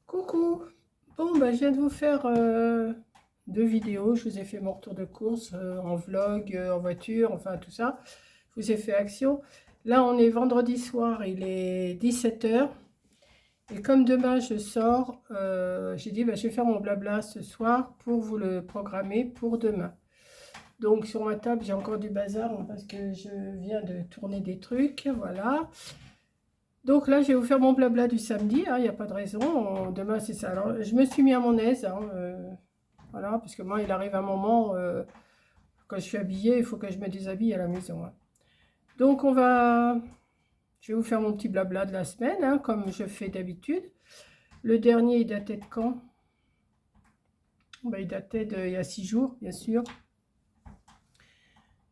Coucou! Bon, bah, je viens de vous faire deux vidéos. Je vous ai fait mon retour de course en vlog, en voiture, enfin tout ça. Je vous ai fait action. Là, on est vendredi soir, il est 17 h. Et comme demain, je sors, j'ai dit, bah, je vais faire mon blabla ce soir pour vous le programmer pour demain. Donc, sur ma table, j'ai encore du bazar hein, parce que je viens de tourner des trucs. Voilà. Donc là, je vais vous faire mon blabla du samedi, il n'y a pas de raison. Demain, c'est ça. Alors, je me suis mis à mon aise, hein, voilà, parce que moi, il arrive un moment, quand je suis habillée, il faut que je me déshabille à la maison. Hein. Donc, je vais vous faire mon petit blabla de la semaine, hein, comme je fais d'habitude. Le dernier, il datait de quand? Ben, il datait d'il y a 6 jours, bien sûr.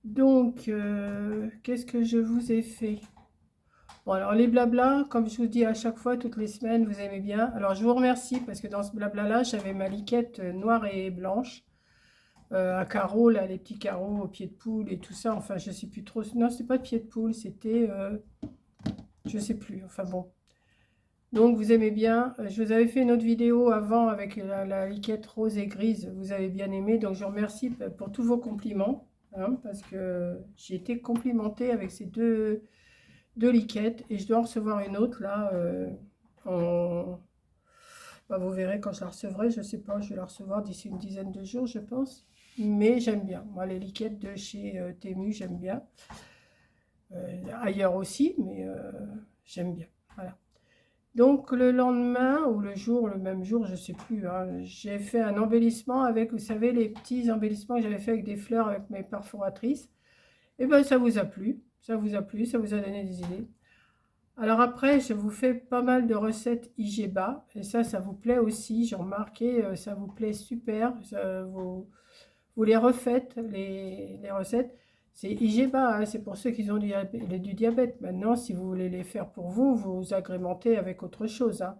Donc, qu'est-ce que je vous ai fait? Bon, alors les blablas, comme je vous dis à chaque fois, toutes les semaines, vous aimez bien. Alors je vous remercie parce que dans ce blabla-là, j'avais ma liquette noire et blanche, à carreaux, là, les petits carreaux au pied de poule et tout ça. Enfin, je sais plus trop. Non, c'était pas de pied de poule, c'était, je sais plus. Enfin bon. Donc vous aimez bien. Je vous avais fait une autre vidéo avant avec la liquette rose et grise. Vous avez bien aimé. Donc je vous remercie pour tous vos compliments, hein, parce que j'ai été complimentée avec ces deux liquettes et je dois en recevoir une autre là bah, vous verrez quand je la recevrai, je sais pas, je vais la recevoir d'ici une dizaine de jours je pense, mais j'aime bien moi les liquettes de chez Temu, j'aime bien. Ailleurs aussi, mais j'aime bien, voilà. Donc le lendemain ou le jour, le même jour, je sais plus, hein, j'ai fait un embellissement avec, vous savez, les petits embellissements que j'avais fait avec des fleurs avec mes perforatrices. Et ben ça vous a plu, ça vous a plu, ça vous a donné des idées. Alors après, je vous fais pas mal de recettes IGBA, et ça vous plaît aussi, j'ai remarqué, ça vous plaît super, vous les refaites, les recettes. C'est IGBA, hein, c'est pour ceux qui ont du diabète. Maintenant, si vous voulez les faire pour vous, vous agrémentez avec autre chose. Hein.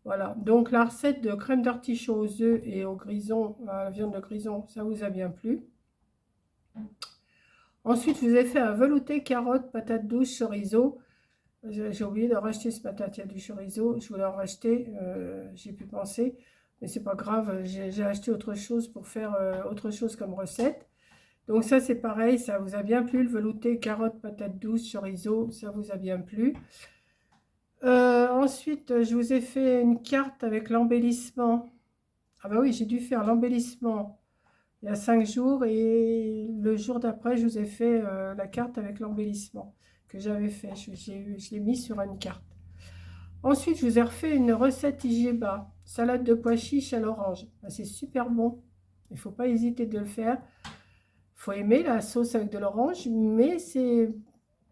Voilà, donc la recette de crème d'artichaut aux œufs et au grison, à la viande de grison, ça vous a bien plu. Ensuite, je vous ai fait un velouté carotte, patate douce, chorizo. J'ai oublié de racheter ce patate, il y a du chorizo, je voulais en racheter, j'ai pu penser, mais c'est pas grave, j'ai acheté autre chose pour faire autre chose comme recette. Donc ça c'est pareil, ça vous a bien plu, le velouté, carotte, patate douce, chorizo, ça vous a bien plu. Ensuite, je vous ai fait une carte avec l'embellissement. Ah bah oui, j'ai dû faire l'embellissement il y a 5 jours et le jour d'après, je vous ai fait la carte avec l'embellissement que j'avais fait. Je l'ai mis sur une carte. Ensuite, je vous ai refait une recette IGBA, salade de pois chiches à l'orange. Ah, c'est super bon. Il ne faut pas hésiter de le faire. Il faut aimer la sauce avec de l'orange, mais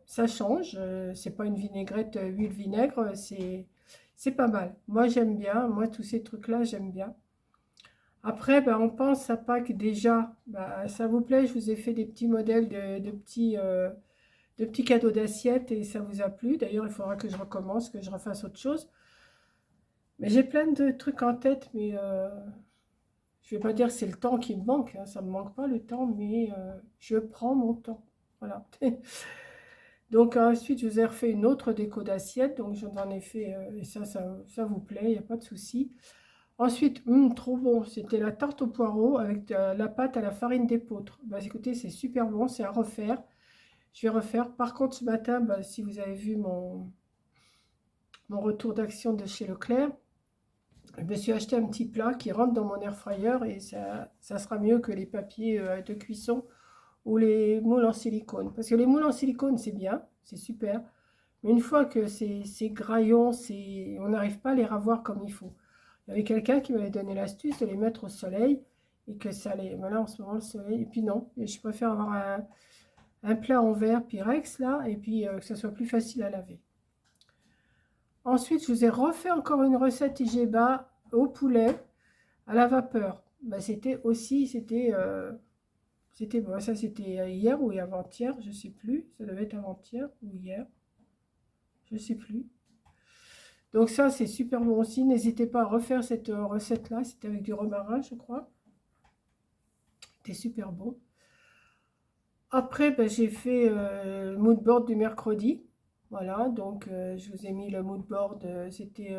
ça change. C'est pas une vinaigrette huile vinaigre, c'est pas mal. Moi, j'aime bien. Moi, tous ces trucs-là, j'aime bien. Après, ben, on pense à Pâques déjà. Ben, ça vous plaît, je vous ai fait des petits modèles de petits cadeaux d'assiettes et ça vous a plu. D'ailleurs, il faudra que je recommence, que je refasse autre chose. Mais j'ai plein de trucs en tête, mais je ne vais pas dire que c'est le temps qui me manque. Hein, ça ne me manque pas le temps, mais je prends mon temps. Voilà. Donc ensuite, je vous ai refait une autre déco d'assiette. Donc j'en ai fait, et ça vous plaît, il n'y a pas de souci. Ensuite, trop bon, c'était la tarte au poireau avec la pâte à la farine d'épeautre. Bah, écoutez, c'est super bon, c'est à refaire. Je vais refaire. Par contre, ce matin, bah, si vous avez vu mon retour d'action de chez Leclerc, je me suis acheté un petit plat qui rentre dans mon air fryer et ça sera mieux que les papiers de cuisson ou les moules en silicone. Parce que les moules en silicone, c'est bien, c'est super. Mais une fois que ces graillons, on n'arrive pas à les ravoir comme il faut. Il y avait quelqu'un qui m'avait donné l'astuce de les mettre au soleil et que ça allait. Voilà, en ce moment, le soleil. Et puis non, et je préfère avoir un plat en verre Pyrex là et puis que ça soit plus facile à laver. Ensuite, je vous ai refait encore une recette IGBA au poulet à la vapeur. Bah, c'était bon, ça c'était hier ou avant-hier, je sais plus. Ça devait être avant-hier ou hier, je sais plus. Donc ça c'est super bon aussi. N'hésitez pas à refaire cette recette-là. C'était avec du romarin, je crois. C'était super bon. Après, bah, j'ai fait le mood board du mercredi. Voilà, donc je vous ai mis le mood board. C'était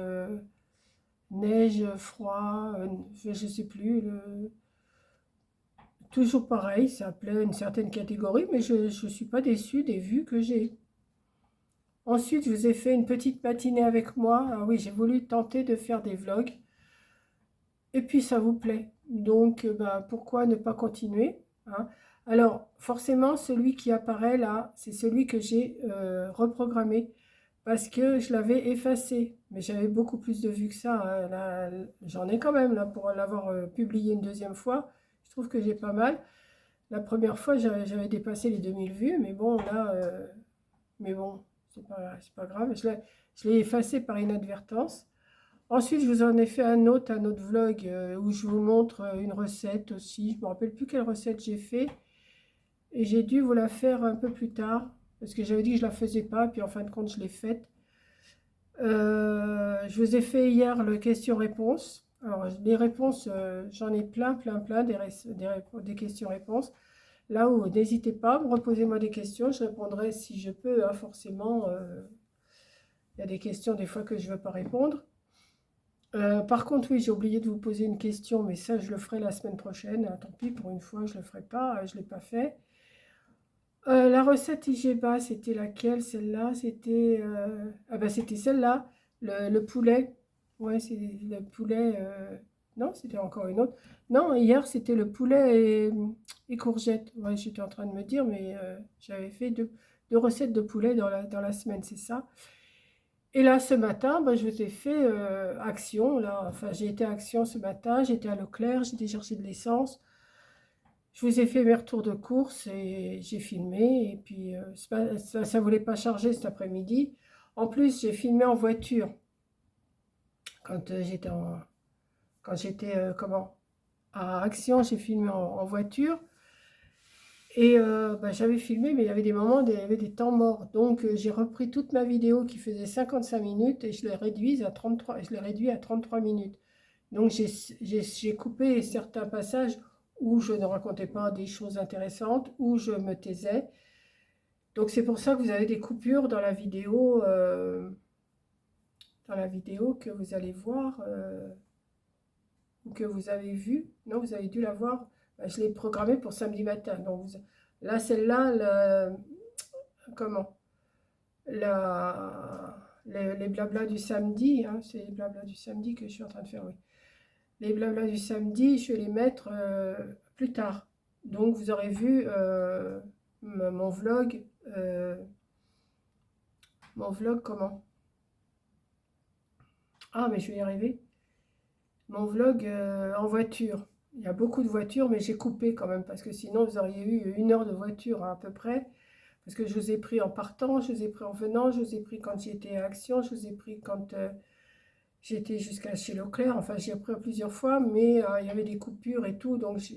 neige, froid, je sais plus, toujours pareil, ça plaît une certaine catégorie, mais je ne suis pas déçue des vues que j'ai. Ensuite, je vous ai fait une petite matinée avec moi. Ah oui, j'ai voulu tenter de faire des vlogs. Et puis, ça vous plaît. Donc, bah, pourquoi ne pas continuer, hein? Alors, forcément, celui qui apparaît là, c'est celui que j'ai reprogrammé. Parce que je l'avais effacé. Mais j'avais beaucoup plus de vues que ça, hein. Là, j'en ai quand même, là, pour l'avoir publié une deuxième fois. Je trouve que j'ai pas mal. La première fois, j'avais dépassé les 2000 vues. Mais bon, là... mais bon, c'est pas grave. Je l'ai effacé par inadvertance. Ensuite, je vous en ai fait un autre vlog où je vous montre une recette aussi. Je ne me rappelle plus quelle recette j'ai fait. Et j'ai dû vous la faire un peu plus tard. Parce que j'avais dit que je ne la faisais pas. Puis en fin de compte, je l'ai faite. Je vous ai fait hier le question-réponse. Alors, les réponses, j'en ai plein des questions-réponses. Là où, n'hésitez pas, reposez-moi des questions. Je répondrai si je peux, hein, forcément. Il y a des questions des fois que je ne veux pas répondre. Par contre, oui, j'ai oublié de vous poser une question, mais ça, je le ferai la semaine prochaine. Ah, tant pis, pour une fois, je ne le ferai pas, je ne l'ai pas fait. La recette IGBA, c'était laquelle? Celle-là, c'était... Ah ben, c'était celle-là, le poulet. Ouais, c'est le poulet... Non, c'était encore une autre. Non, hier, c'était le poulet et courgettes. Ouais, j'étais en train de me dire, mais j'avais fait deux recettes de poulet dans la semaine, c'est ça. Et là, ce matin, ben, je vous ai fait Action. Là. Enfin, j'ai été à Action ce matin, j'étais à Leclerc, j'ai été chercher de l'essence. Je vous ai fait mes retours de course et j'ai filmé. Et puis, ça ne voulait pas charger cet après-midi. En plus, j'ai filmé en voiture quand quand j'étais comment, à Action, j'ai filmé en voiture. Et bah, j'avais filmé, mais il y avait des moments, il y avait des temps morts. Donc j'ai repris toute ma vidéo qui faisait 55 minutes et je l'ai réduit à 33 minutes. Donc j'ai coupé certains passages où je ne racontais pas des choses intéressantes, où je me taisais. Donc c'est pour ça que vous avez des coupures dans la vidéo que vous allez voir ou que vous avez vue. Non, vous avez dû la voir. Bah, je l'ai programmée pour samedi matin. Donc là, celle-là, comment les blablas du samedi, hein, c'est les blablas du samedi que je suis en train de faire, oui. Les blablas du samedi, je vais les mettre plus tard. Donc vous aurez vu mon vlog, comment? Ah, mais je vais y arriver. Mon vlog en voiture. Il y a beaucoup de voitures, mais j'ai coupé quand même, parce que sinon vous auriez eu 1 heure de voiture hein, à peu près. Parce que je vous ai pris en partant, je vous ai pris en venant, je vous ai pris quand j'étais à Action, je vous ai pris quand j'étais jusqu'à chez Leclerc. Enfin, j'ai pris plusieurs fois, mais il y avait des coupures et tout. Donc, je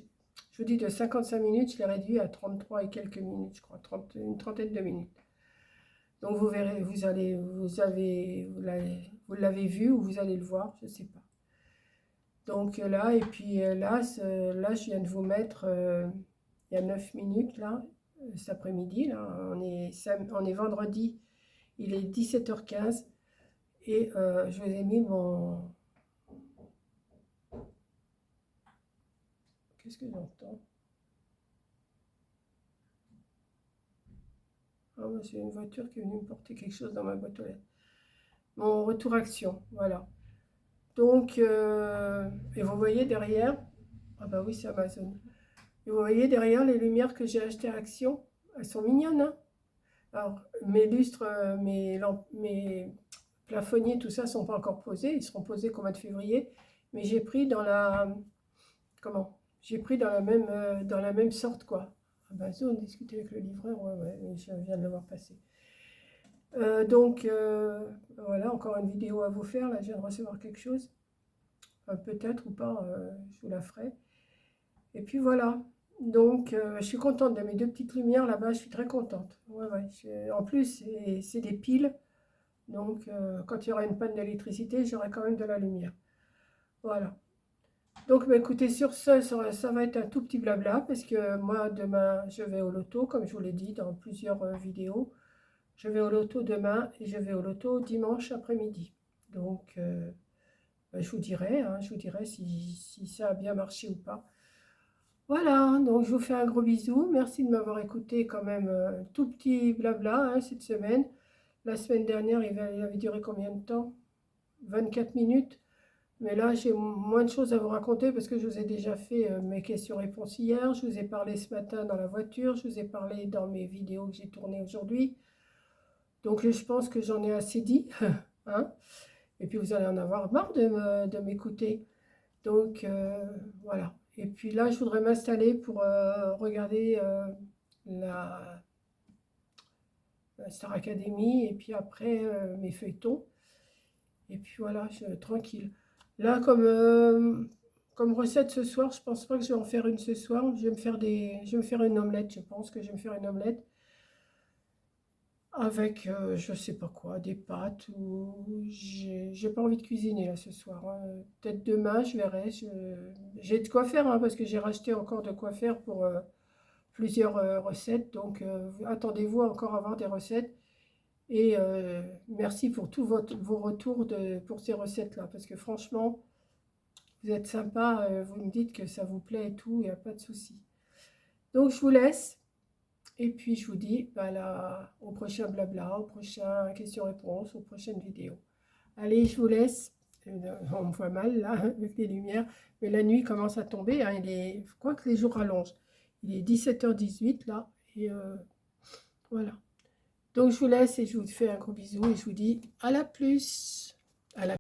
vous dis de 55 minutes, je l'ai réduit à 33 et quelques minutes, je crois, une trentaine de minutes. Donc, vous verrez, vous l'avez vu ou vous allez le voir, je ne sais pas. Donc là, et puis là, là, je viens de vous mettre, il y a 9 minutes, là, cet après-midi, là, on est vendredi, il est 17h15, et je vous ai mis mon... Qu'est-ce que j'entends? Ah, ouais, c'est une voiture qui est venue me porter quelque chose dans ma boîte aux lettres. Mon retour action, voilà. Donc, et vous voyez derrière, ah bah oui, c'est Amazon. Et vous voyez derrière les lumières que j'ai achetées à Action, elles sont mignonnes, hein. Alors, mes lustres, mes plafonniers, tout ça, ne sont pas encore posés. Ils seront posés qu'au mois de février. Mais j'ai pris dans la... Comment? J'ai pris dans la même sorte, quoi. Amazon, discuter avec le livreur, ouais, ouais, je viens de le voir passer. Donc, voilà, encore une vidéo à vous faire. Là, je viens de recevoir quelque chose. Peut-être ou pas, je vous la ferai. Et puis voilà. Donc, je suis contente de mes deux petites lumières là-bas. Je suis très contente. Ouais, ouais. En plus, c'est des piles. Donc, quand il y aura une panne d'électricité, j'aurai quand même de la lumière. Voilà. Donc, bah, écoutez, sur ce, ça va être un tout petit blabla, parce que moi, demain, je vais au loto, comme je vous l'ai dit dans plusieurs vidéos. Je vais au loto demain et je vais au loto dimanche après-midi. Donc, ben, je vous dirai, hein, je vous dirai si ça a bien marché ou pas. Voilà, donc je vous fais un gros bisou. Merci de m'avoir écouté quand même tout petit blabla hein, cette semaine. La semaine dernière, il avait duré combien de temps? 24 minutes. Mais là, j'ai moins de choses à vous raconter parce que je vous ai déjà fait mes questions-réponses hier. Je vous ai parlé ce matin dans la voiture. Je vous ai parlé dans mes vidéos que j'ai tournées aujourd'hui. Donc, je pense que j'en ai assez dit. Hein. Et puis, vous allez en avoir marre de m'écouter. Donc, voilà. Et puis là, je voudrais m'installer pour regarder la, la Star Academy et puis après mes feuilletons. Et puis voilà, tranquille. Là, comme recette ce soir, je pense pas que je vais en faire une ce soir. Je vais me faire une omelette. Je pense que je vais me faire une omelette avec, je sais pas quoi, des pâtes ou j'ai pas envie de cuisiner là ce soir. Hein. Peut-être demain, je verrai. J'ai de quoi faire hein, parce que j'ai racheté encore de quoi faire pour plusieurs recettes. Donc attendez-vous à encore avoir des recettes. Et merci pour tous vos retours pour ces recettes-là. Parce que franchement, vous êtes sympa, vous me dites que ça vous plaît et tout, il n'y a pas de souci. Donc je vous laisse. Et puis je vous dis bah, au prochain blabla, au prochain question-réponse, aux prochaines vidéos. Allez, je vous laisse. On me voit mal là avec les lumières. Mais la nuit commence à tomber. Hein, je crois que les jours rallongent. Il est 17h18 là. Et voilà. Donc je vous laisse et je vous fais un gros bisou et je vous dis à la plus.